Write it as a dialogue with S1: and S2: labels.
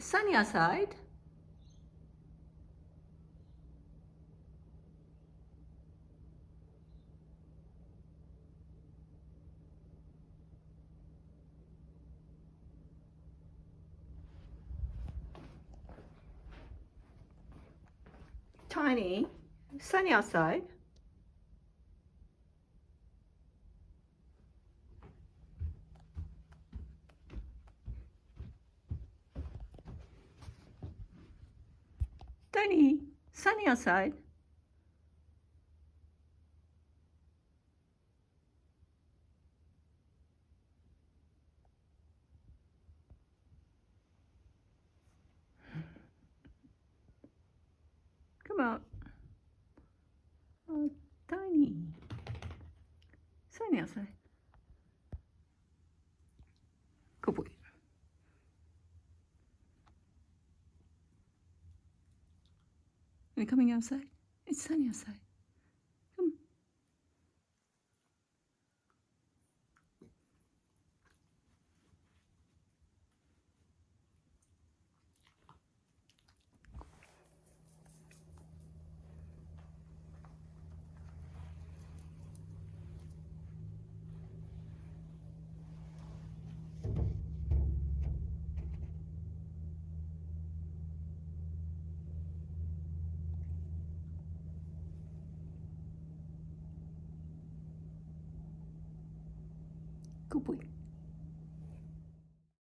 S1: Sunny outside. Tiny, sunny outside. Tiny, sunny outside. Come out. Oh, Tiny, sunny outside. Good boy. Are you coming outside? It's sunny outside. Come. Good boy.